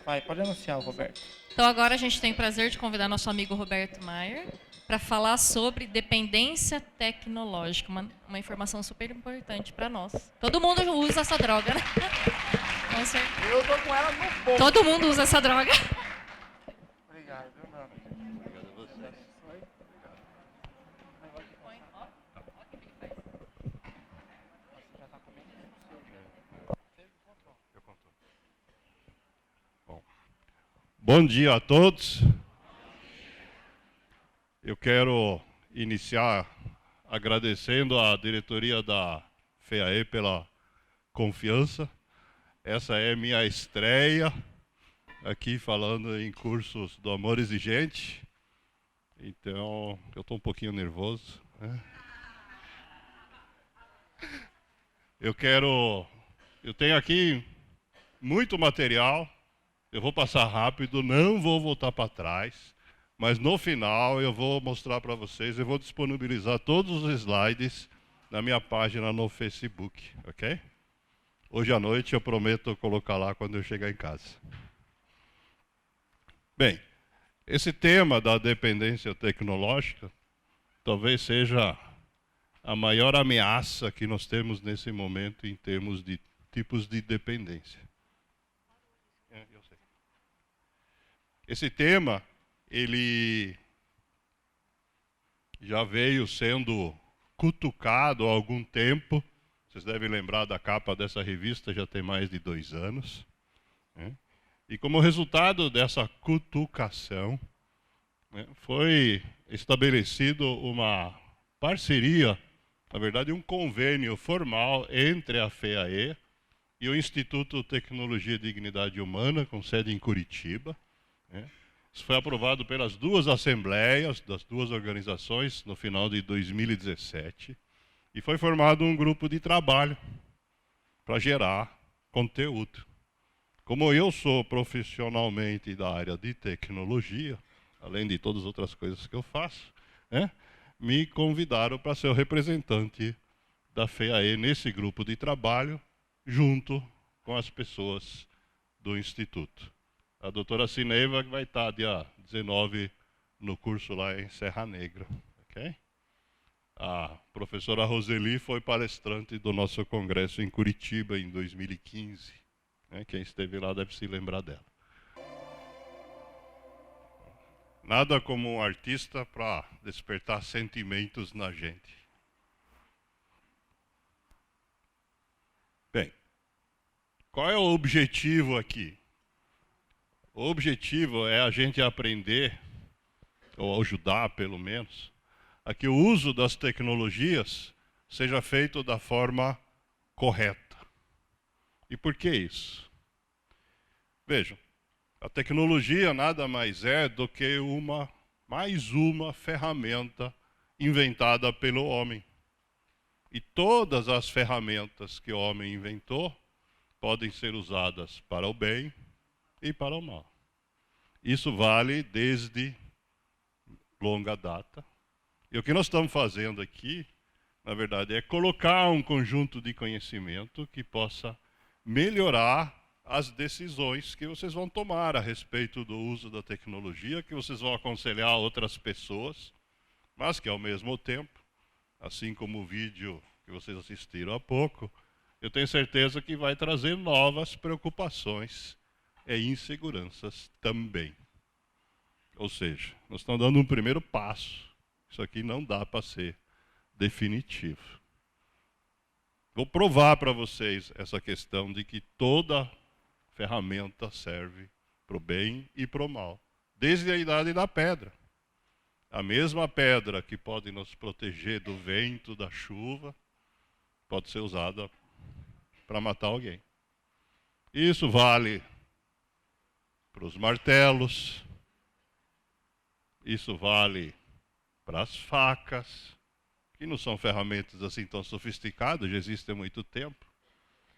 Vai, pode anunciar o Roberto. Então agora a gente tem o prazer de convidar nosso amigo Roberto Maier para falar sobre dependência tecnológica, uma informação super importante para nós. Todo mundo usa essa droga, né? Com certeza. Eu tô com ela no ponto. Todo mundo usa essa droga. Obrigado, viu, meu amigo? Obrigado a você. Bom dia a todos. Eu quero iniciar agradecendo à diretoria da FEAE pela confiança. Essa é minha estreia aqui falando em cursos do Amor Exigente. Então, eu estou um pouquinho nervoso, né? Eu tenho aqui muito material. Eu vou passar rápido, não vou voltar para trás, mas no final eu vou mostrar para vocês, eu vou disponibilizar todos os slides na minha página no Facebook, ok? Hoje à noite eu prometo colocar lá quando eu chegar em casa. Bem, esse tema da dependência tecnológica talvez seja a maior ameaça que nós temos nesse momento em termos de tipos de dependência. Eu sei. Esse tema, ele já veio sendo cutucado há algum tempo. Vocês devem lembrar da capa dessa revista, já tem mais de 2 anos. Né? E como resultado dessa cutucação, né, foi estabelecido uma parceria, na verdade um convênio formal entre a FEAE e o Instituto Tecnologia e Dignidade Humana, com sede em Curitiba. Isso foi aprovado pelas 2 assembleias das 2 organizações no final de 2017 e foi formado um grupo de trabalho para gerar conteúdo. Como eu sou profissionalmente da área de tecnologia, além de todas as outras coisas que eu faço, né, me convidaram para ser o representante da FEAE nesse grupo de trabalho, junto com as pessoas do Instituto. A doutora Cineiva vai estar dia 19 no curso lá em Serra Negra. Okay? A professora Roseli foi palestrante do nosso congresso em Curitiba em 2015. Quem esteve lá deve se lembrar dela. Nada como um artista para despertar sentimentos na gente. Bem, qual é o objetivo aqui? O objetivo é a gente aprender, ou ajudar pelo menos, a que o uso das tecnologias seja feito da forma correta. E por que isso? Vejam, a tecnologia nada mais é do que mais uma ferramenta inventada pelo homem. E todas as ferramentas que o homem inventou podem ser usadas para o bem e para o mal. Isso vale desde longa data. E o que nós estamos fazendo aqui, na verdade, é colocar um conjunto de conhecimento que possa melhorar as decisões que vocês vão tomar a respeito do uso da tecnologia, que vocês vão aconselhar outras pessoas, mas que ao mesmo tempo, assim como o vídeo que vocês assistiram há pouco, eu tenho certeza que vai trazer novas preocupações e inseguranças também. Ou seja, nós estamos dando um primeiro passo. Isso aqui não dá para ser definitivo. Vou provar para vocês essa questão de que toda ferramenta serve para o bem e para o mal. Desde a idade da pedra. A mesma pedra que pode nos proteger do vento, da chuva, pode ser usada para matar alguém. Isso vale para os martelos, isso vale para as facas, que não são ferramentas assim tão sofisticadas, já existem há muito tempo.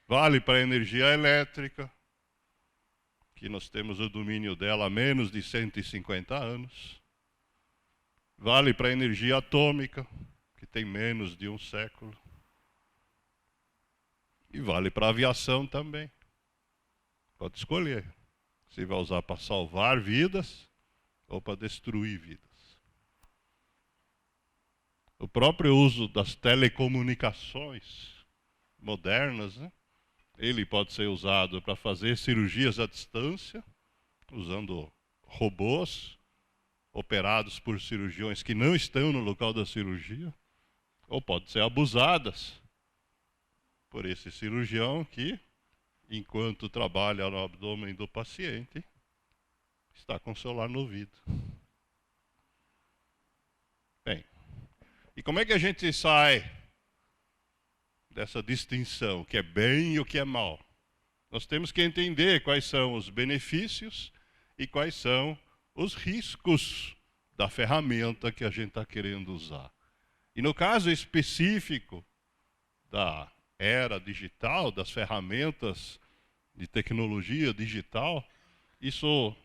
Vale para a energia elétrica, que nós temos o domínio dela há menos de 150 anos. Vale para a energia atômica, que tem menos de 1 século. E vale para a aviação também. Pode escolher. Se vai usar para salvar vidas ou para destruir vidas. O próprio uso das telecomunicações modernas, né? Ele pode ser usado para fazer cirurgias à distância, usando robôs operados por cirurgiões que não estão no local da cirurgia, ou pode ser abusadas por esse cirurgião que, enquanto trabalha no abdômen do paciente, está com o celular no ouvido. Bem, e como é que a gente sai dessa distinção, o que é bem e o que é mal? Nós temos que entender quais são os benefícios e quais são os riscos da ferramenta que a gente está querendo usar. E no caso específico da era digital, das ferramentas de tecnologia digital, isso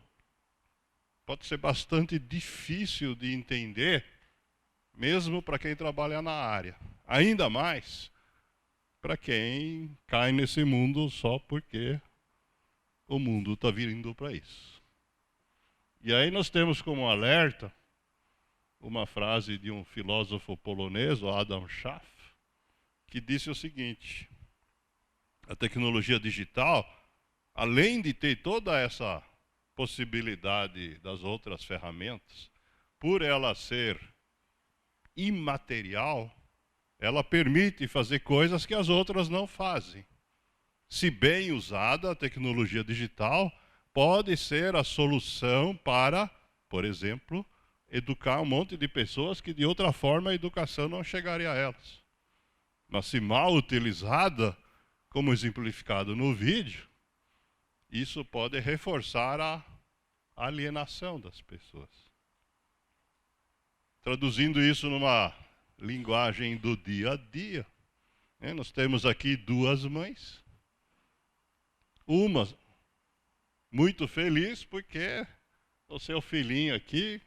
pode ser bastante difícil de entender, mesmo para quem trabalha na área. Ainda mais para quem cai nesse mundo só porque o mundo está vindo para isso. E aí nós temos como alerta uma frase de um filósofo polonês, o Adam Schaff, que disse o seguinte: a tecnologia digital, além de ter toda essa possibilidade das outras ferramentas, por ela ser imaterial, ela permite fazer coisas que as outras não fazem. Se bem usada, a tecnologia digital pode ser a solução para, por exemplo, educar um monte de pessoas que de outra forma a educação não chegaria a elas. Mas se mal utilizada, como exemplificado no vídeo, isso pode reforçar a alienação das pessoas. Traduzindo isso numa linguagem do dia a dia, nós temos aqui duas mães. Uma muito feliz porque o seu filhinho aqui,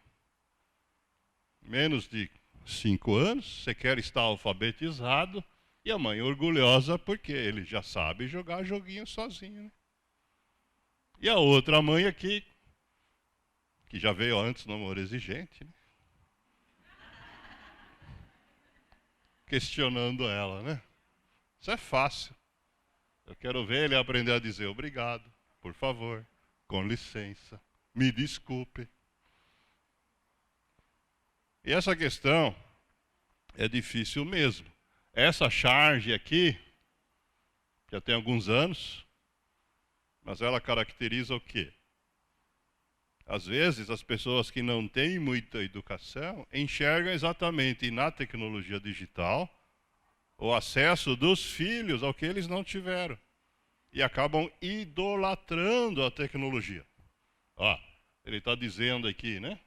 menos de 5 anos, você quer estar alfabetizado, e a mãe orgulhosa porque ele já sabe jogar joguinho sozinho. Né? E a outra mãe aqui, que já veio antes no Amor Exigente, né? Questionando ela, né? Isso é fácil. Eu quero ver ele aprender a dizer obrigado, por favor, com licença, me desculpe. E essa questão é difícil mesmo. Essa charge aqui, já tem alguns anos, mas ela caracteriza o quê? Às vezes, as pessoas que não têm muita educação enxergam exatamente na tecnologia digital o acesso dos filhos ao que eles não tiveram. E acabam idolatrando a tecnologia. Ó, ele está dizendo aqui, né?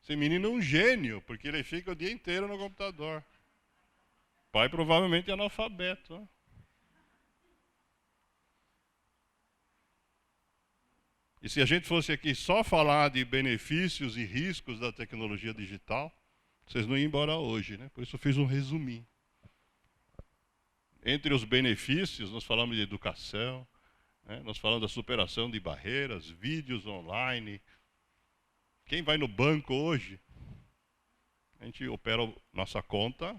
Esse menino é um gênio, porque ele fica o dia inteiro no computador. O pai provavelmente é analfabeto. Né? E se a gente fosse aqui só falar de benefícios e riscos da tecnologia digital, vocês não iam embora hoje, né? Por isso eu fiz um resuminho. Entre os benefícios, nós falamos de educação, né? Nós falamos da superação de barreiras, vídeos online. Quem vai no banco hoje, a gente opera nossa conta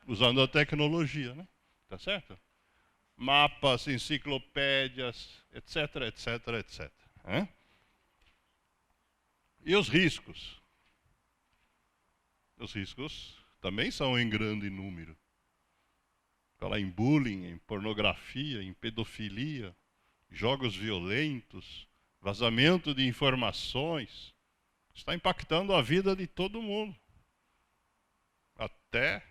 usando a tecnologia, né? Tá certo? Mapas, enciclopédias, etc, etc, etc. E os riscos? Os riscos também são em grande número. Falar em bullying, em pornografia, em pedofilia, jogos violentos, vazamento de informações, está impactando a vida de todo mundo, até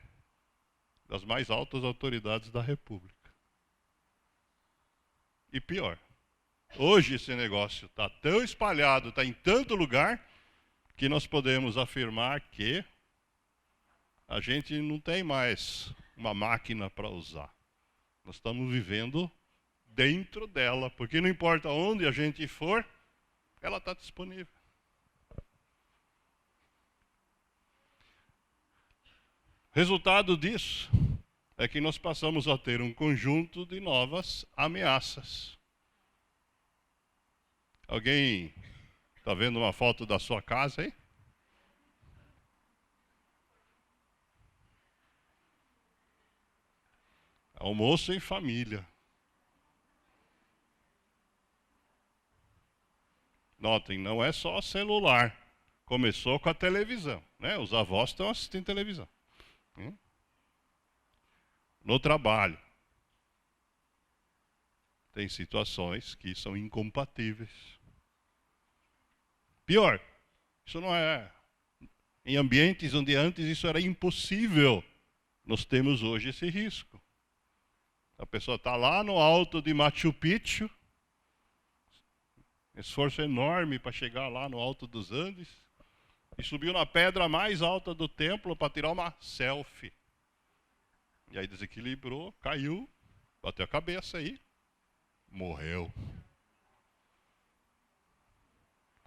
das mais altas autoridades da República. E pior, hoje esse negócio está tão espalhado, está em tanto lugar, que nós podemos afirmar que a gente não tem mais uma máquina para usar. Nós estamos vivendo dentro dela, porque não importa onde a gente for, ela está disponível. Resultado disso é que nós passamos a ter um conjunto de novas ameaças. Alguém está vendo uma foto da sua casa aí? Almoço em família. Notem, não é só celular. Começou com a televisão, né? Os avós estão assistindo televisão. No trabalho, tem situações que são incompatíveis. Pior, isso não é... Em ambientes onde antes isso era impossível, nós temos hoje esse risco. A pessoa está lá no alto de Machu Picchu, esforço enorme para chegar lá no alto dos Andes, e subiu na pedra mais alta do templo para tirar uma selfie. E aí desequilibrou, caiu, bateu a cabeça aí, morreu.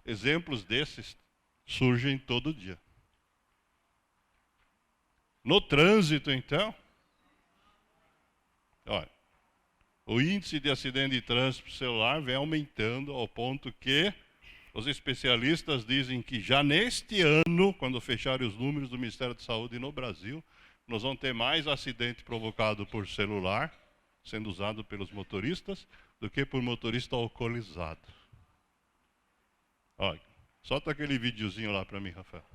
Exemplos desses surgem todo dia. No trânsito, então, olha, o índice de acidente de trânsito celular vem aumentando ao ponto que os especialistas dizem que já neste ano, quando fecharem os números do Ministério da Saúde no Brasil, nós vamos ter mais acidente provocado por celular, sendo usado pelos motoristas, do que por motorista alcoolizado. Olha, solta aquele videozinho lá para mim, Rafael.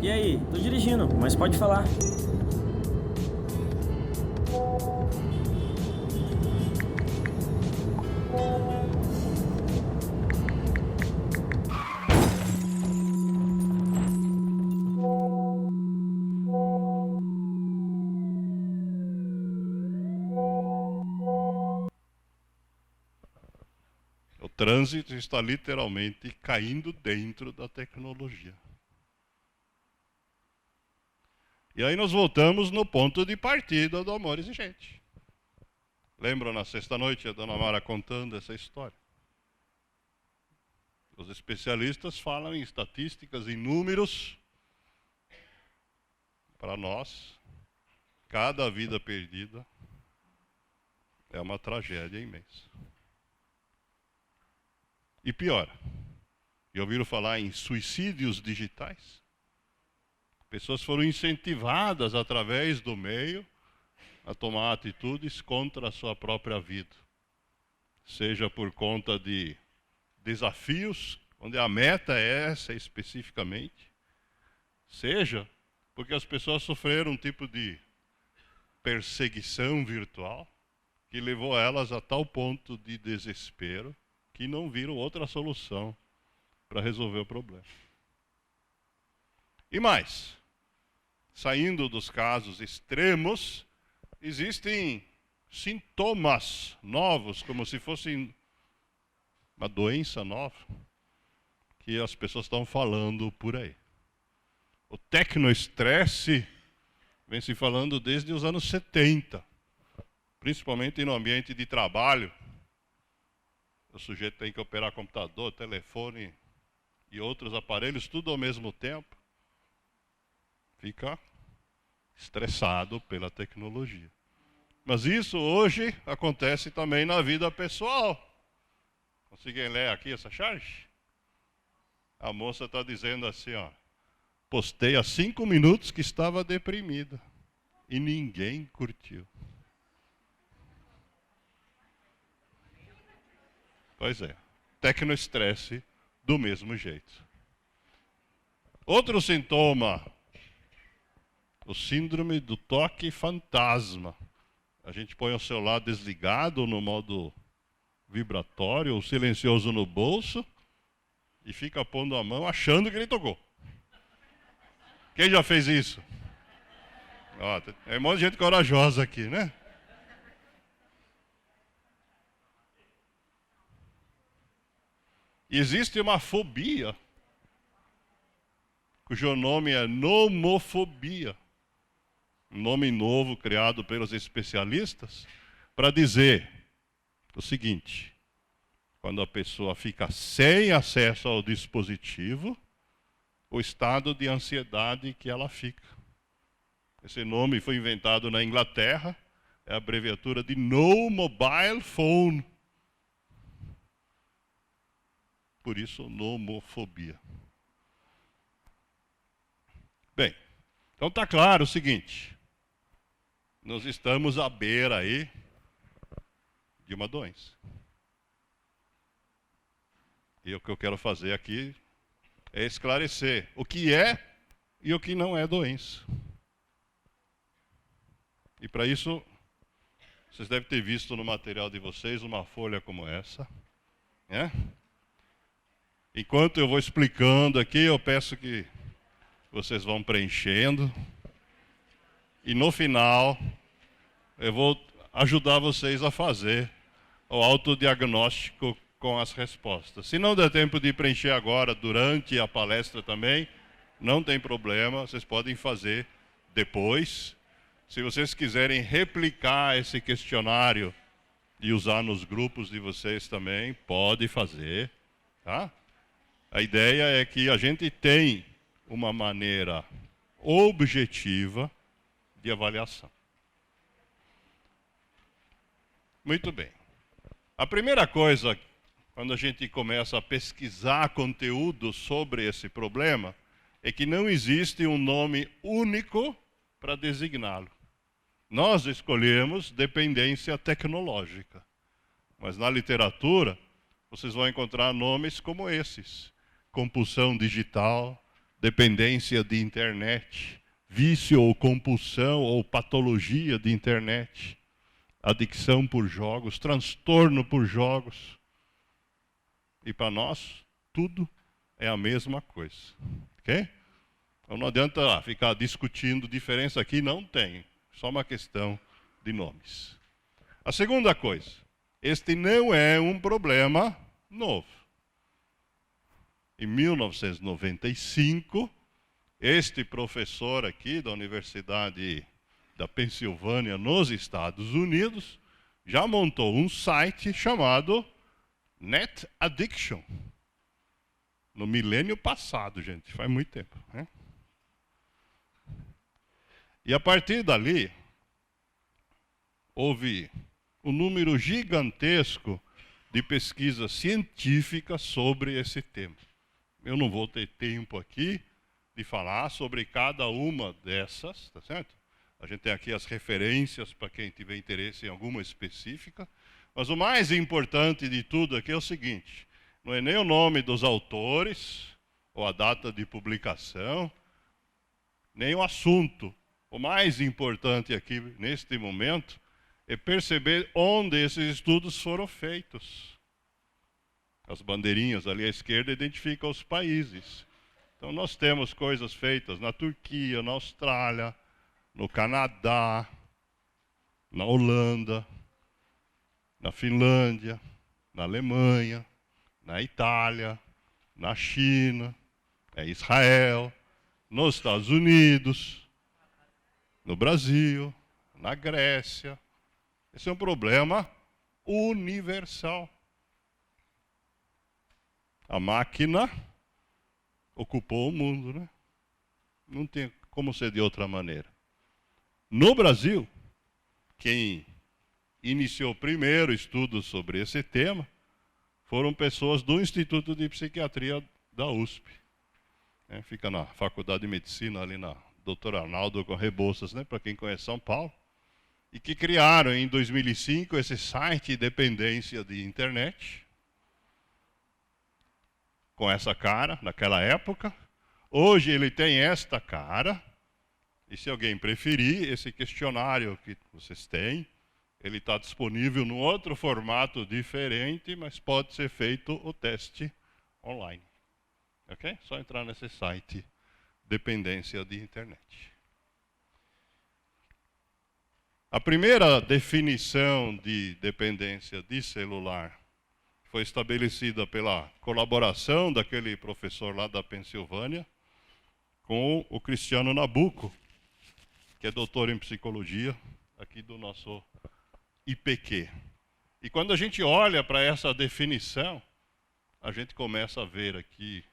E aí, tô dirigindo, mas pode falar. O trânsito está literalmente caindo dentro da tecnologia. E aí nós voltamos no ponto de partida do Amor Exigente. Lembram na sexta-noite a dona Mara contando essa história? Os especialistas falam em estatísticas, em números. Para nós, cada vida perdida é uma tragédia imensa. E pior, já ouviram falar em suicídios digitais? Pessoas foram incentivadas através do meio a tomar atitudes contra a sua própria vida. Seja por conta de desafios, onde a meta é essa especificamente, seja porque as pessoas sofreram um tipo de perseguição virtual que levou elas a tal ponto de desespero que não viram outra solução para resolver o problema. E mais, saindo dos casos extremos, existem sintomas novos, como se fossem uma doença nova, que as pessoas estão falando por aí. O tecnoestresse vem se falando desde os anos 70, principalmente no ambiente de trabalho. O sujeito tem que operar computador, telefone e outros aparelhos, tudo ao mesmo tempo. Fica estressado pela tecnologia. Mas isso hoje acontece também na vida pessoal. Conseguem ler aqui essa charge? A moça está dizendo assim, ó. Postei há 5 minutos que estava deprimida. E ninguém curtiu. Pois é. Tecnoestresse do mesmo jeito. Outro sintoma, o síndrome do toque fantasma. A gente põe o celular desligado no modo vibratório ou silencioso no bolso e fica pondo a mão achando que ele tocou. Quem já fez isso? Ó, é um monte de gente corajosa aqui, né? E existe uma fobia, cujo nome é nomofobia. Um nome novo criado pelos especialistas para dizer o seguinte: quando a pessoa fica sem acesso ao dispositivo, o estado de ansiedade que ela fica. Esse nome foi inventado na Inglaterra é a abreviatura de No Mobile Phone. Por isso, nomofobia. Bem, então está claro o seguinte. Nós estamos à beira aí de uma doença. E o que eu quero fazer aqui é esclarecer o que é e o que não é doença. E para isso, vocês devem ter visto no material de vocês uma folha como essa, né? Enquanto eu vou explicando aqui, eu peço que vocês vão preenchendo. E no final, eu vou ajudar vocês a fazer o autodiagnóstico com as respostas. Se não der tempo de preencher agora, durante a palestra também, não tem problema, vocês podem fazer depois. Se vocês quiserem replicar esse questionário e usar nos grupos de vocês também, pode fazer, tá? A ideia é que a gente tem uma maneira objetiva de avaliação. Muito bem. A primeira coisa, quando a gente começa a pesquisar conteúdo sobre esse problema, é que não existe um nome único para designá-lo. Nós escolhemos dependência tecnológica, mas na literatura vocês vão encontrar nomes como esses: compulsão digital, dependência de internet, vício ou compulsão ou patologia de internet, adicção por jogos, transtorno por jogos. E para nós, tudo é a mesma coisa. Ok? Então não adianta ficar discutindo diferença aqui, não tem. Só uma questão de nomes. A segunda coisa, este não é um problema novo. Em 1995, este professor aqui da Universidade da Pensilvânia, nos Estados Unidos, já montou um site chamado Net Addiction. No milênio passado, gente, faz muito tempo, né? E a partir dali, houve um número gigantesco de pesquisas científicas sobre esse tema. Eu não vou ter tempo aqui de falar sobre cada uma dessas, tá certo? A gente tem aqui as referências para quem tiver interesse em alguma específica. Mas o mais importante de tudo aqui é o seguinte: não é nem o nome dos autores, ou a data de publicação, nem o assunto. O mais importante aqui, neste momento, é perceber onde esses estudos foram feitos. As bandeirinhas ali à esquerda identificam os países. Então nós temos coisas feitas na Turquia, na Austrália, no Canadá, na Holanda, na Finlândia, na Alemanha, na Itália, na China, em Israel, nos Estados Unidos, no Brasil, na Grécia. Esse é um problema universal. A máquina ocupou o mundo, né? Não tem como ser de outra maneira. No Brasil, quem iniciou primeiro estudos sobre esse tema foram pessoas do Instituto de Psiquiatria da USP. Fica na Faculdade de Medicina, ali na Dr. Arnaldo com Rebouças, né, para quem conhece São Paulo, e que criaram em 2005 esse site Dependência de Internet, com essa cara, naquela época. Hoje ele tem esta cara, e se alguém preferir, esse questionário que vocês têm, ele está disponível num outro formato diferente, mas pode ser feito o teste online. Ok? Só entrar nesse site, Dependência de Internet. A primeira definição de dependência de celular foi estabelecida pela colaboração daquele professor lá da Pensilvânia com o Cristiano Nabuco, que é doutor em psicologia, aqui do nosso IPQ. E quando a gente olha para essa definição, a gente começa a ver aqui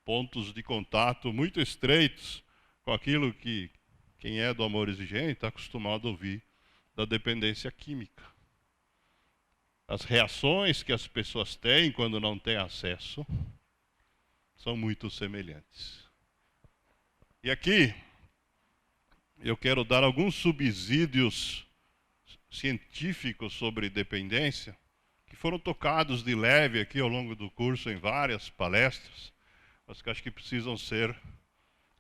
pontos de contato muito estreitos com aquilo que quem é do Amor Exigente está acostumado a ouvir da dependência química. As reações que as pessoas têm quando não têm acesso são muito semelhantes. E aqui eu quero dar alguns subsídios científicos sobre dependência, que foram tocados de leve aqui ao longo do curso em várias palestras, mas que acho que precisam ser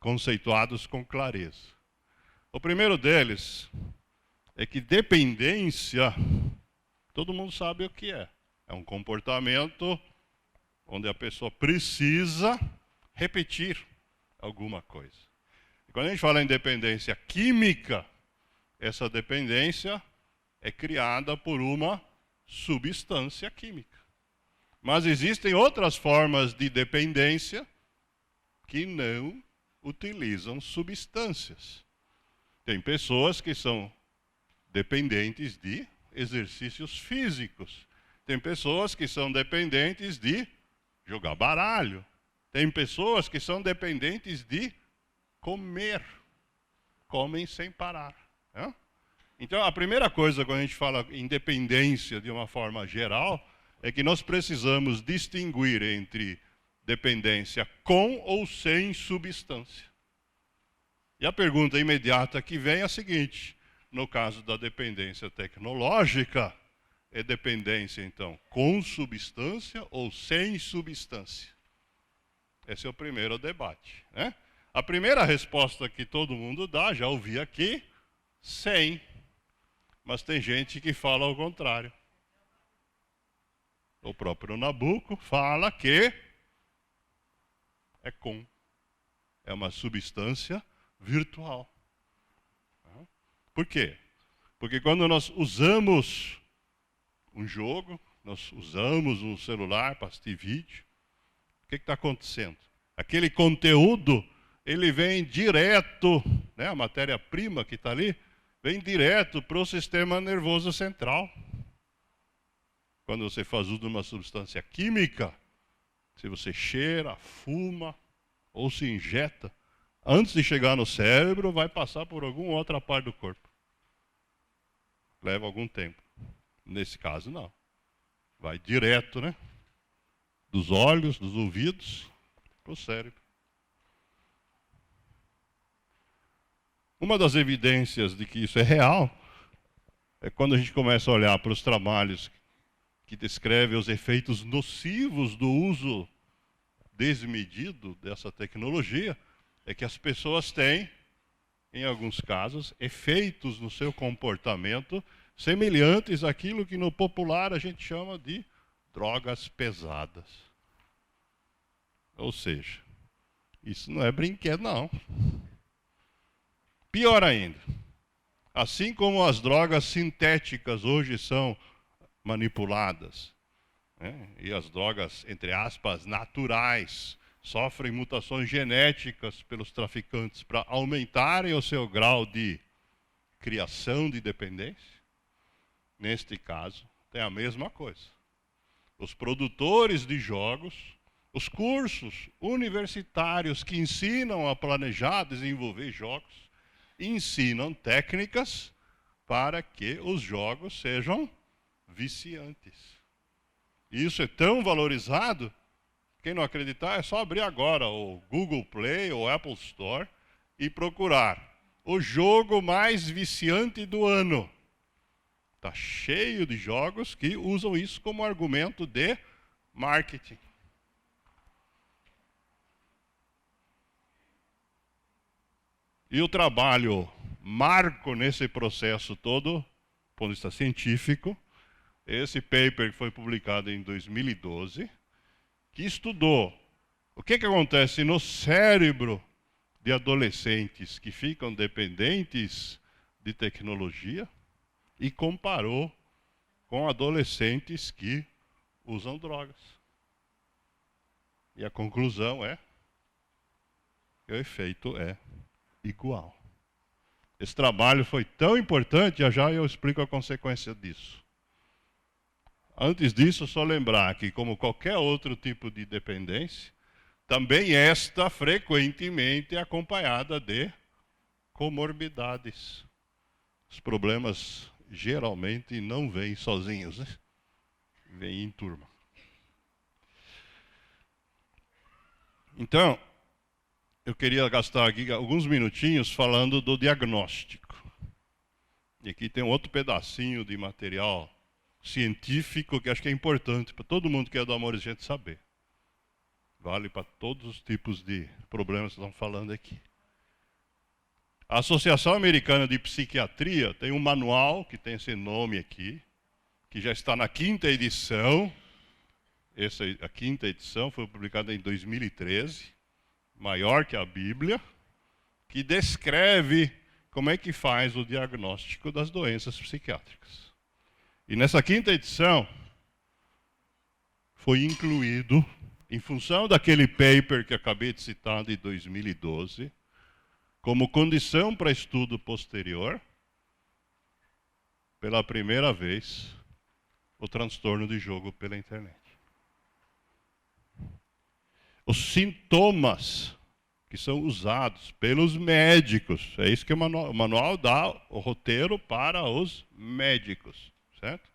conceituados com clareza. O primeiro deles é que dependência, todo mundo sabe o que é. É um comportamento onde a pessoa precisa repetir alguma coisa. E quando a gente fala em dependência química, essa dependência é criada por uma substância química. Mas existem outras formas de dependência que não utilizam substâncias. Tem pessoas que são dependentes de exercícios físicos. Tem pessoas que são dependentes de jogar baralho. Tem pessoas que são dependentes de comer. Comem sem parar. Né? Então, a primeira coisa quando a gente fala em dependência de uma forma geral é que nós precisamos distinguir entre dependência com ou sem substância. E a pergunta imediata que vem é a seguinte: no caso da dependência tecnológica, é dependência, então, com substância ou sem substância? Esse é o primeiro debate. Né? A primeira resposta que todo mundo dá, já ouvi aqui, sem. Mas tem gente que fala ao contrário. O próprio Nabucco fala que é com. É uma substância virtual. Por quê? Porque quando nós usamos um jogo, nós usamos um celular para assistir vídeo, o que está acontecendo? Aquele conteúdo, ele vem direto, né, a matéria-prima que está ali, vem direto para o sistema nervoso central. Quando você faz uso de uma substância química, se você cheira, fuma ou se injeta, antes de chegar no cérebro, vai passar por alguma outra parte do corpo. Leva algum tempo. Nesse caso, não. Vai direto, né? Dos olhos, dos ouvidos, para o cérebro. Uma das evidências de que isso é real é quando a gente começa a olhar para os trabalhos que descrevem os efeitos nocivos do uso desmedido dessa tecnologia, é que as pessoas têm, em alguns casos, efeitos no seu comportamento semelhantes àquilo que no popular a gente chama de drogas pesadas. Ou seja, isso não é brinquedo, não. Pior ainda, assim como as drogas sintéticas hoje são manipuladas, né, e as drogas, entre aspas, naturais, sofrem mutações genéticas pelos traficantes para aumentarem o seu grau de criação de dependência, neste caso, tem a mesma coisa. Os produtores de jogos, os cursos universitários que ensinam a planejar, desenvolver jogos, ensinam técnicas para que os jogos sejam viciantes. Isso é tão valorizado, quem não acreditar é só abrir agora o Google Play ou Apple Store e procurar o jogo mais viciante do ano. Está cheio de jogos que usam isso como argumento de marketing. E o trabalho marco nesse processo todo, do ponto de vista científico, esse paper que foi publicado em 2012, que estudou o que acontece no cérebro de adolescentes que ficam dependentes de tecnologia e comparou com adolescentes que usam drogas. E a conclusão é que o efeito é igual. Esse trabalho foi tão importante, já eu explico a consequência disso. Antes disso, só lembrar que, como qualquer outro tipo de dependência, também esta frequentemente é acompanhada de comorbidades. Os problemas geralmente não vêm sozinhos, né? Vêm em turma. Então, eu queria gastar aqui alguns minutinhos falando do diagnóstico. E aqui tem outro pedacinho de material científico que acho que é importante para todo mundo que é do Amor e Gente saber. Vale para todos os tipos de problemas que estão falando aqui. A Associação Americana de Psiquiatria tem um manual que tem esse nome aqui, que já está na 5ª edição. A 5ª edição foi publicada em 2013, maior que a Bíblia, que descreve como é que faz o diagnóstico das doenças psiquiátricas. E nessa 5ª edição foi incluído, em função daquele paper que acabei de citar de 2012, como condição para estudo posterior, pela primeira vez, o transtorno de jogo pela internet. Os sintomas que são usados pelos médicos, é isso que o manual dá, o roteiro para os médicos, certo?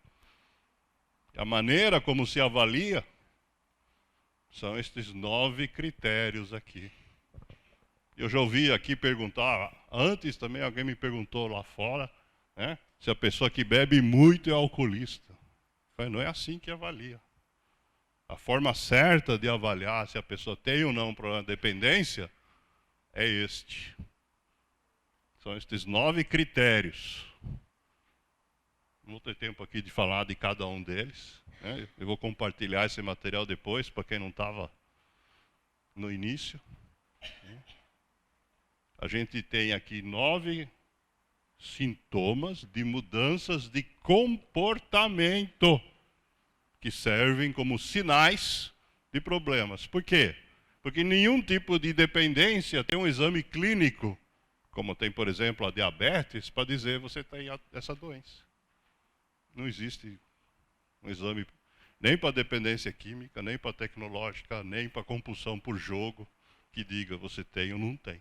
A maneira como se avalia são estes 9 critérios aqui. Eu já ouvi aqui perguntar, antes também alguém me perguntou lá fora, né, se a pessoa que bebe muito é alcoolista. Eu falei, não é assim que avalia. A forma certa de avaliar se a pessoa tem ou não um problema de dependência é este. São estes 9 critérios. Não vou ter tempo aqui de falar de cada um deles, né? Eu vou compartilhar esse material depois, para quem não estava no início. A gente tem aqui 9 sintomas de mudanças de comportamento que servem como sinais de problemas. Por quê? Porque nenhum tipo de dependência tem um exame clínico, como tem, por exemplo, a diabetes, para dizer você tem essa doença. Não existe um exame nem para dependência química, nem para tecnológica, nem para compulsão por jogo, que diga você tem ou não tem.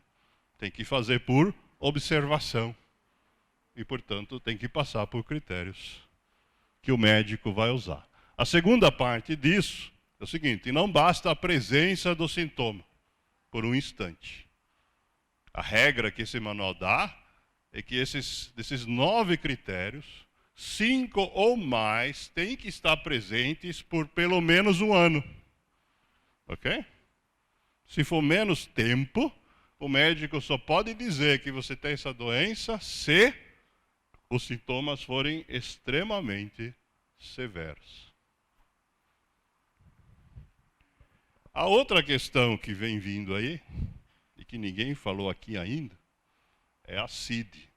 Tem que fazer por observação. E, portanto, tem que passar por critérios que o médico vai usar. A segunda parte disso é o seguinte, não basta a presença do sintoma por um instante. A regra que esse manual dá é que desses 9 critérios, 5 ou mais têm que estar presentes por pelo menos um ano. Ok? Se for menos tempo, o médico só pode dizer que você tem essa doença se os sintomas forem extremamente severos. A outra questão que vem vindo aí, e que ninguém falou aqui ainda, é a CID.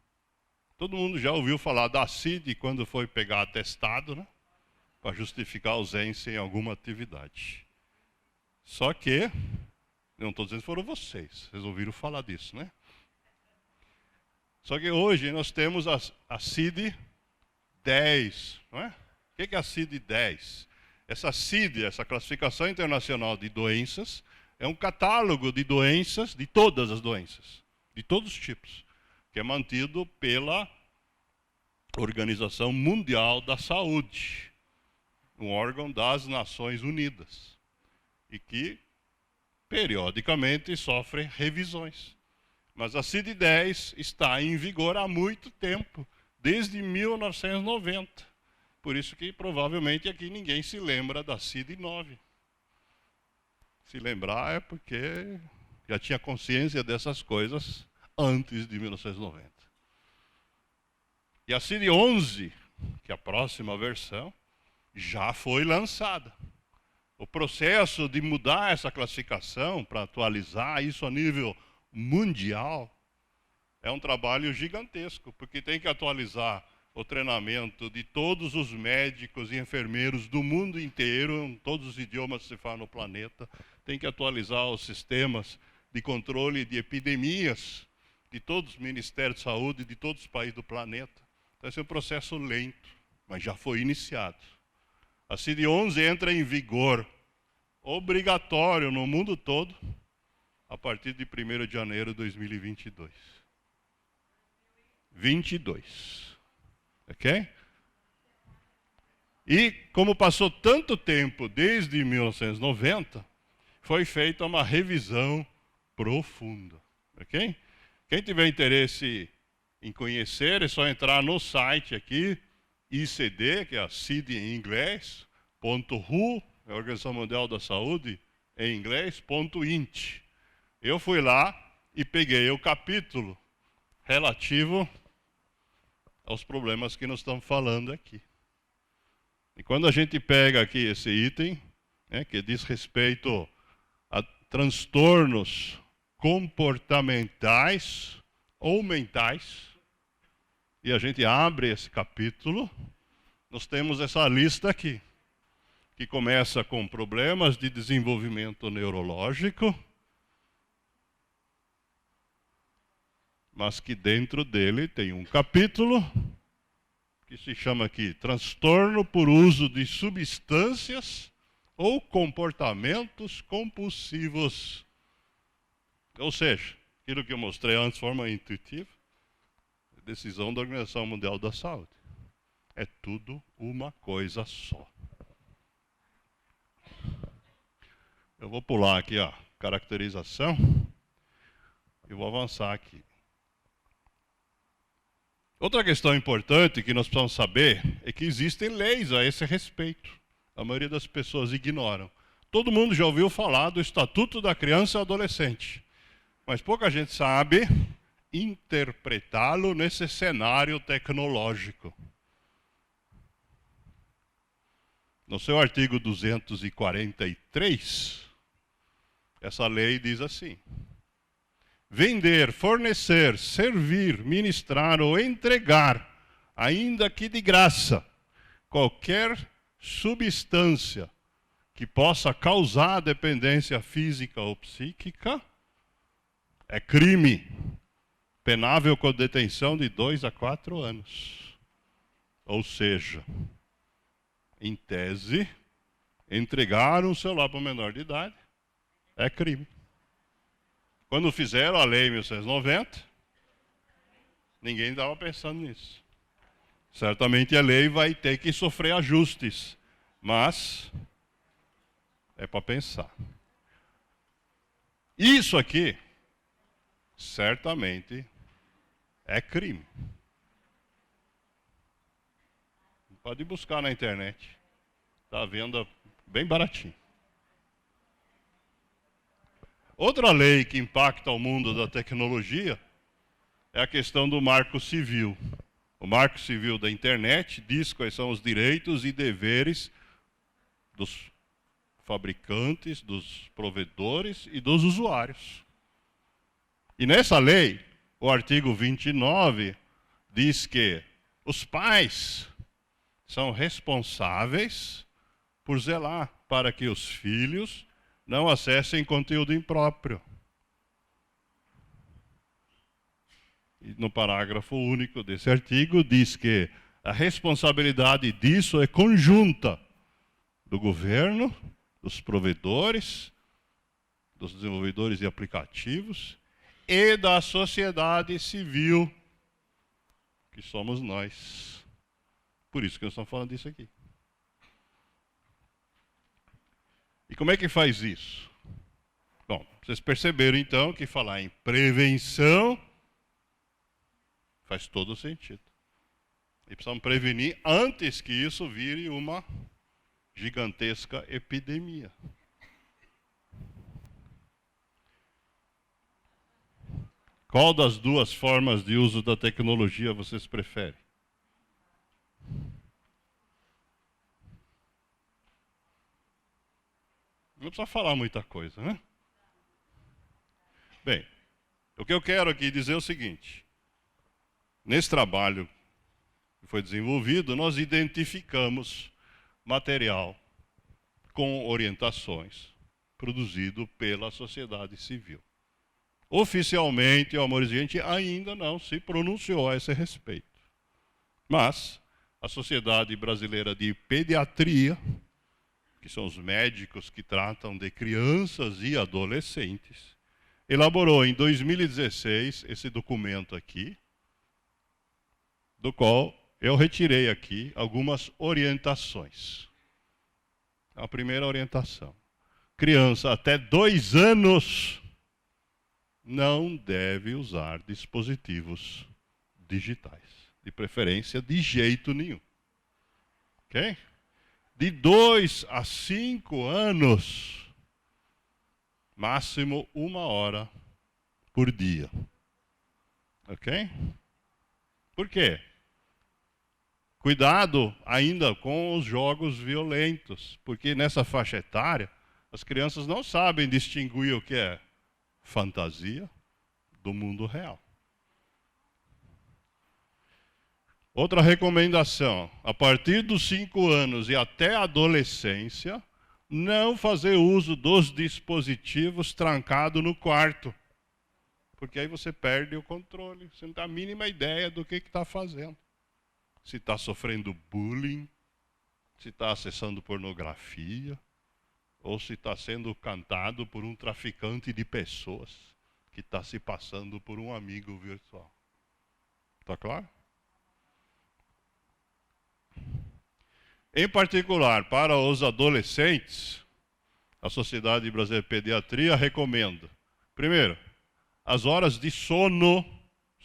Todo mundo já ouviu falar da CID quando foi pegar atestado, né? Para justificar a ausência em alguma atividade. Só que, não estou dizendo que foram vocês ouviram falar disso, né? Só que hoje nós temos a CID-10, não é? O que é a CID-10? Essa CID, essa classificação internacional de doenças, é um catálogo de doenças, de todas as doenças, de todos os tipos, que é mantido pela Organização Mundial da Saúde, um órgão das Nações Unidas, e que periodicamente sofre revisões. Mas a CID-10 está em vigor há muito tempo, desde 1990. Por isso que provavelmente aqui ninguém se lembra da CID-9. Se lembrar é porque já tinha consciência dessas coisas antes de 1990. E a CID-11, que é a próxima versão, já foi lançada. O processo de mudar essa classificação para atualizar isso a nível mundial é um trabalho gigantesco, porque tem que atualizar o treinamento de todos os médicos e enfermeiros do mundo inteiro, em todos os idiomas que se fala no planeta, tem que atualizar os sistemas de controle de epidemias de todos os ministérios de saúde de todos os países do planeta. Então, esse é um processo lento, mas já foi iniciado. A CID-11 entra em vigor, obrigatório no mundo todo, a partir de 1º de janeiro de 2022. Ok? E como passou tanto tempo desde 1990, foi feita uma revisão profunda. Ok? Quem tiver interesse em conhecer, é só entrar no site aqui, ICD, que é a CID em inglês, .ru, é a Organização Mundial da Saúde, em inglês, .int. Eu fui lá e peguei o capítulo relativo aos problemas que nós estamos falando aqui. E quando a gente pega aqui esse item, né, que diz respeito a transtornos comportamentais ou mentais, e a gente abre esse capítulo, nós temos essa lista aqui, que começa com problemas de desenvolvimento neurológico, mas que dentro dele tem um capítulo que se chama aqui transtorno por uso de substâncias ou comportamentos compulsivos. Ou seja, aquilo que eu mostrei antes de forma intuitiva, decisão da Organização Mundial da Saúde. É tudo uma coisa só. Eu vou pular aqui a caracterização e vou avançar aqui. Outra questão importante que nós precisamos saber é que existem leis a esse respeito. A maioria das pessoas ignoram. Todo mundo já ouviu falar do Estatuto da Criança e Adolescente, mas pouca gente sabe interpretá-lo nesse cenário tecnológico. No seu artigo 243, essa lei diz assim: vender, fornecer, servir, ministrar ou entregar, ainda que de graça, qualquer substância que possa causar dependência física ou psíquica é crime, penável com detenção de 2 a 4 anos. Ou seja, em tese, entregar um celular para um menor de idade é crime. Quando fizeram a lei em 1990, ninguém estava pensando nisso. Certamente a lei vai ter que sofrer ajustes, mas é para pensar. Isso aqui, certamente, é crime. Pode buscar na internet. Está à venda bem baratinho. Outra lei que impacta o mundo da tecnologia é a questão do Marco Civil. O Marco Civil da internet diz quais são os direitos e deveres dos fabricantes, dos provedores e dos usuários. E nessa lei, o artigo 29 diz que os pais são responsáveis por zelar para que os filhos não acessem conteúdo impróprio. E no parágrafo único desse artigo diz que a responsabilidade disso é conjunta do governo, dos provedores, dos desenvolvedores de aplicativos e da sociedade civil, que somos nós. Por isso que nós estamos falando disso aqui. E como é que faz isso? Bom, vocês perceberam então que falar em prevenção faz todo sentido. E precisamos prevenir antes que isso vire uma gigantesca epidemia. Qual das duas formas de uso da tecnologia vocês preferem? Não precisa falar muita coisa, né? Bem, o que eu quero aqui dizer é o seguinte. Nesse trabalho que foi desenvolvido, nós identificamos material com orientações produzido pela sociedade civil. Oficialmente, o Amor Gente ainda não se pronunciou a esse respeito. Mas a Sociedade Brasileira de Pediatria, que são os médicos que tratam de crianças e adolescentes, elaborou em 2016 esse documento aqui, do qual eu retirei aqui algumas orientações. A primeira orientação. Criança até 2 anos não deve usar dispositivos digitais. De preferência, de jeito nenhum. Ok? De 2 a 5 anos, máximo 1 hora por dia. Ok? Por quê? Cuidado ainda com os jogos violentos, porque nessa faixa etária, as crianças não sabem distinguir o que é fantasia do mundo real. Outra recomendação, a partir dos 5 anos e até a adolescência, não fazer uso dos dispositivos trancado no quarto. Porque aí você perde o controle, você não tem a mínima ideia do que está fazendo. Se está sofrendo bullying, se está acessando pornografia, ou se está sendo cantado por um traficante de pessoas que está se passando por um amigo virtual. Está claro? Em particular, para os adolescentes, a Sociedade Brasileira de Pediatria recomenda, primeiro, as horas de sono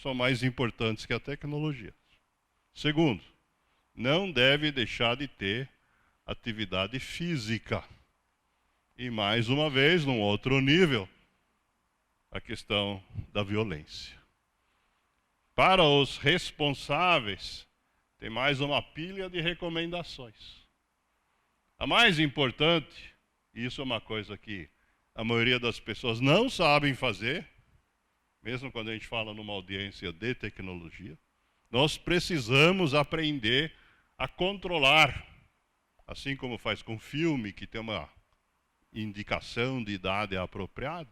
são mais importantes que a tecnologia. Segundo, não deve deixar de ter atividade física. E mais uma vez, num outro nível, a questão da violência. Para os responsáveis, tem mais uma pilha de recomendações. A mais importante, e isso é uma coisa que a maioria das pessoas não sabem fazer, mesmo quando a gente fala numa audiência de tecnologia, nós precisamos aprender a controlar, assim como faz com filme, que tem uma indicação de idade apropriada,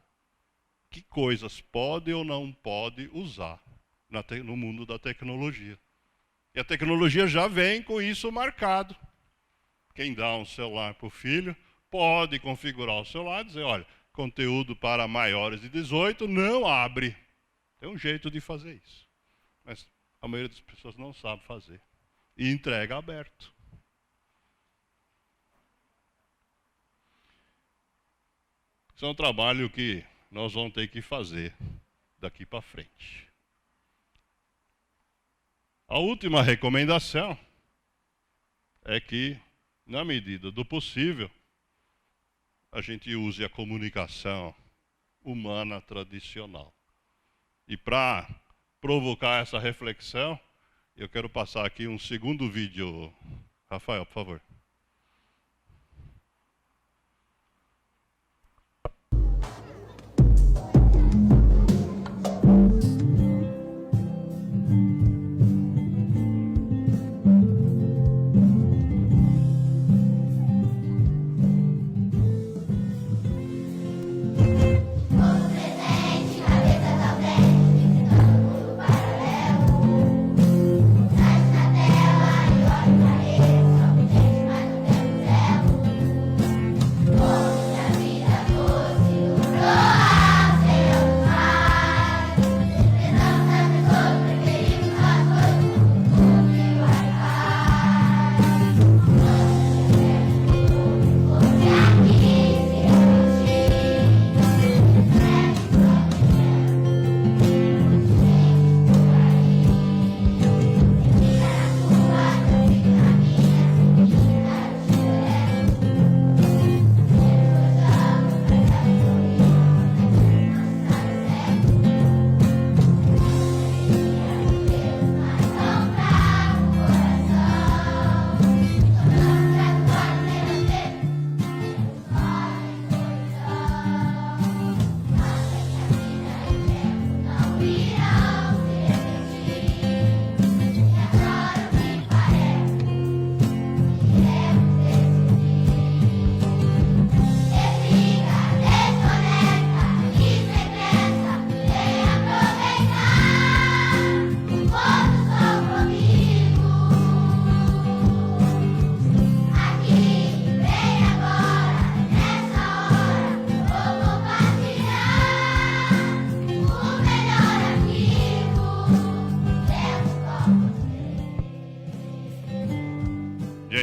que coisas pode ou não pode usar no mundo da tecnologia. E a tecnologia já vem com isso marcado. Quem dá um celular para o filho pode configurar o celular e dizer, olha, conteúdo para maiores de 18 não abre. Tem um jeito de fazer isso. Mas a maioria das pessoas não sabe fazer. E entrega aberto. Isso é um trabalho que nós vamos ter que fazer daqui para frente. A última recomendação é que, na medida do possível, a gente use a comunicação humana tradicional. E para provocar essa reflexão, eu quero passar aqui um segundo vídeo. Rafael, por favor.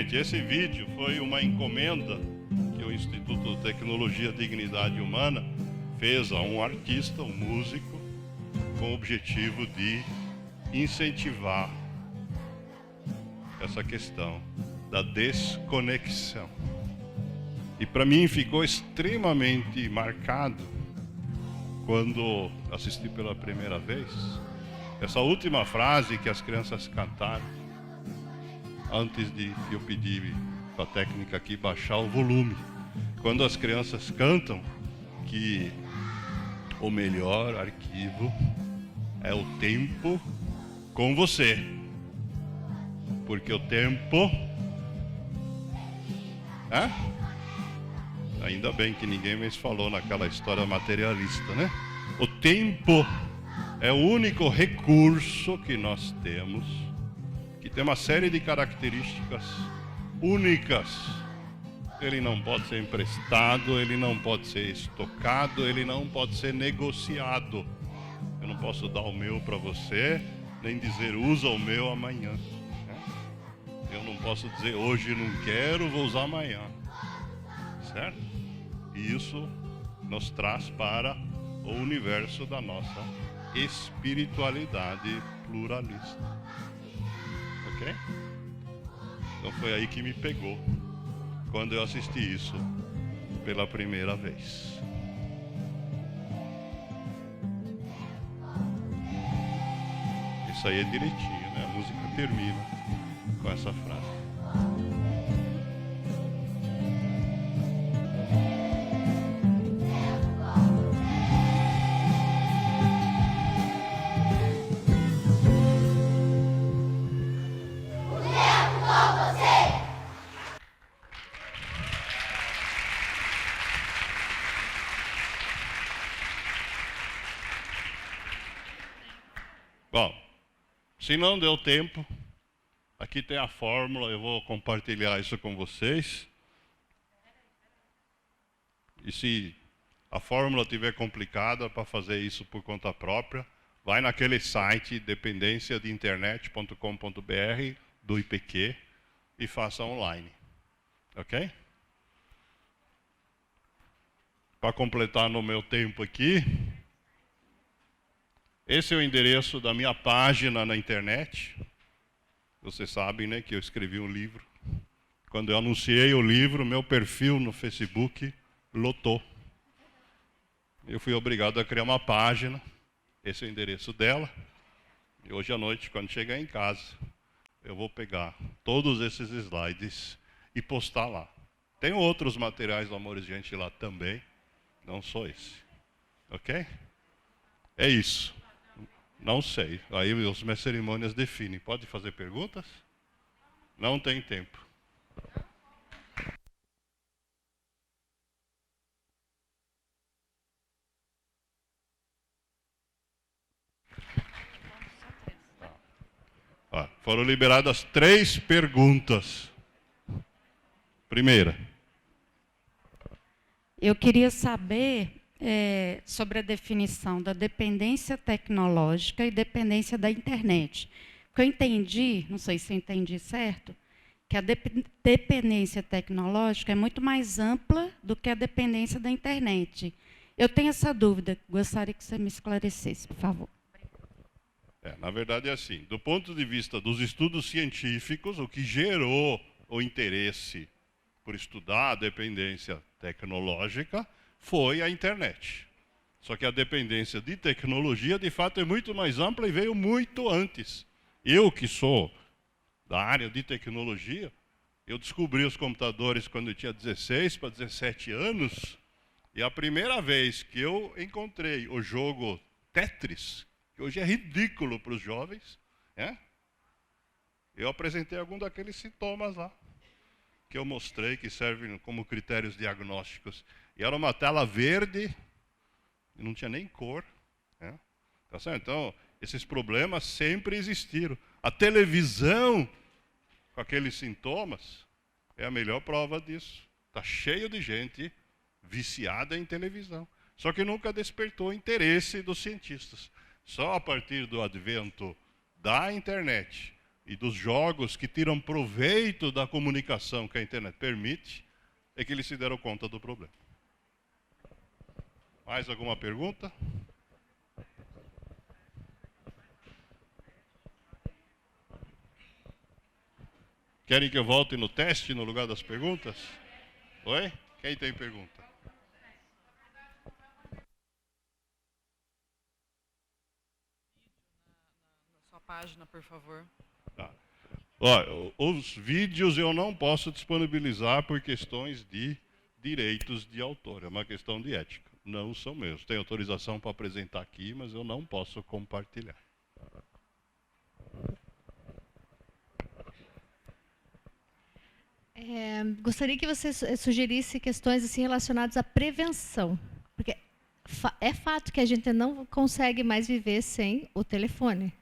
Gente, esse vídeo foi uma encomenda que o Instituto de Tecnologia e Dignidade Humana fez a um artista, um músico, com o objetivo de incentivar essa questão da desconexão. E para mim ficou extremamente marcado quando assisti pela primeira vez essa última frase que as crianças cantaram antes de eu pedir para a técnica aqui baixar o volume. Quando as crianças cantam que o melhor arquivo é o tempo com você, porque o tempo ainda bem que ninguém mais falou naquela história materialista, né? O tempo é o único recurso que nós temos, que tem uma série de características únicas. Ele não pode ser emprestado, ele não pode ser estocado, ele não pode ser negociado. Eu não posso dar o meu para você, nem dizer usa o meu amanhã. Eu não posso dizer hoje não quero, vou usar amanhã. Certo? E isso nos traz para o universo da nossa espiritualidade pluralista. Ok? Então foi aí que me pegou quando eu assisti isso pela primeira vez. Isso aí é direitinho, né? A música termina com essa frase. Bom, se não deu tempo, aqui tem a fórmula, eu vou compartilhar isso com vocês. E se a fórmula estiver complicada para fazer isso por conta própria, vai naquele site dependenciadeinternet.com.br do IPQ e faça online. Ok? Para completar no meu tempo aqui, esse é o endereço da minha página na internet. Vocês sabem, né, que eu escrevi um livro. Quando eu anunciei o livro, meu perfil no Facebook lotou. Eu fui obrigado a criar uma página. Esse é o endereço dela. E hoje à noite, quando chegar em casa, eu vou pegar todos esses slides e postar lá. Tem outros materiais do Amor e Gente lá também, não só esse. Ok? É isso. Não sei. Aí as minhas cerimônias definem. Pode fazer perguntas? Não tem tempo. Foram liberadas 3 perguntas. Primeira. Eu queria saber sobre a definição da dependência tecnológica e dependência da internet. Porque eu entendi, não sei se eu entendi certo, que a dependência tecnológica é muito mais ampla do que a dependência da internet. Eu tenho essa dúvida, gostaria que você me esclarecesse, por favor. Na verdade é assim, do ponto de vista dos estudos científicos, o que gerou o interesse por estudar a dependência tecnológica foi a internet. Só que a dependência de tecnologia, de fato, é muito mais ampla e veio muito antes. Eu, que sou da área de tecnologia, eu descobri os computadores quando eu tinha 16 para 17 anos, e a primeira vez que eu encontrei o jogo Tetris, que hoje é ridículo para os jovens, eu apresentei algum daqueles sintomas lá, que eu mostrei que servem como critérios diagnósticos. E era uma tela verde, e não tinha nem cor. Tá certo? Então, esses problemas sempre existiram. A televisão, com aqueles sintomas, é a melhor prova disso. Está cheio de gente viciada em televisão. Só que nunca despertou interesse dos cientistas. Só a partir do advento da internet, e dos jogos que tiram proveito da comunicação que a internet permite, é que eles se deram conta do problema. Mais alguma pergunta? Querem que eu volte no teste no lugar das perguntas? Oi? Quem tem pergunta? Sua página, por favor. Tá. Ó, os vídeos eu não posso disponibilizar por questões de direitos de autor, é uma questão de ética. Não são meus. Tenho autorização para apresentar aqui, mas eu não posso compartilhar. Gostaria que você sugerisse questões assim, relacionadas à prevenção. Porque é fato que a gente não consegue mais viver sem o telefone.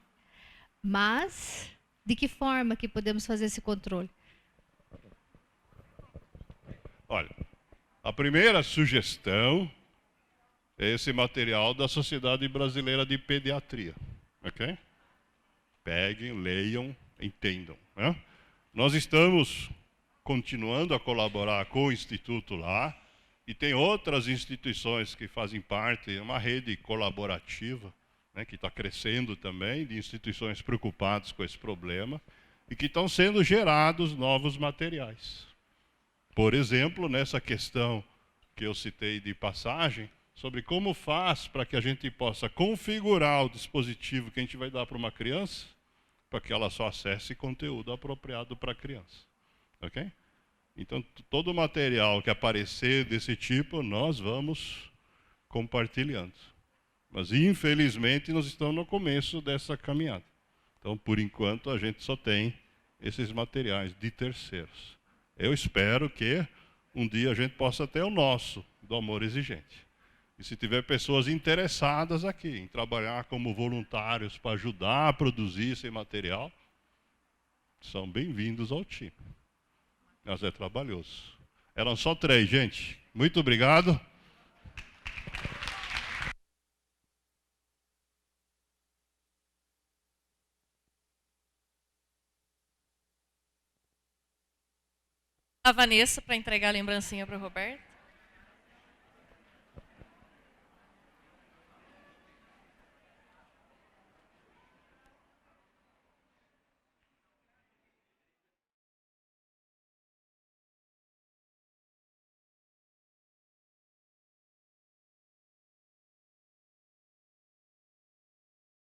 Mas, de que forma que podemos fazer esse controle? Olha, a primeira sugestão é esse material da Sociedade Brasileira de Pediatria. Ok? Peguem, leiam, entendam. Né? Nós estamos continuando a colaborar com o Instituto lá, e tem outras instituições que fazem parte, é uma rede colaborativa, né, que está crescendo também, de instituições preocupadas com esse problema, e que estão sendo gerados novos materiais. Por exemplo, nessa questão que eu citei de passagem, sobre como faz para que a gente possa configurar o dispositivo que a gente vai dar para uma criança, para que ela só acesse conteúdo apropriado para a criança. Ok? Então, todo o material que aparecer desse tipo, nós vamos compartilhando. Mas, infelizmente, nós estamos no começo dessa caminhada. Então, por enquanto, a gente só tem esses materiais de terceiros. Eu espero que um dia a gente possa ter o nosso, do Amor Exigente. E se tiver pessoas interessadas aqui em trabalhar como voluntários para ajudar a produzir esse material, são bem-vindos ao time. Mas é trabalhoso. Eram só 3, gente. Muito obrigado. A Vanessa, para entregar a lembrancinha para o Roberto.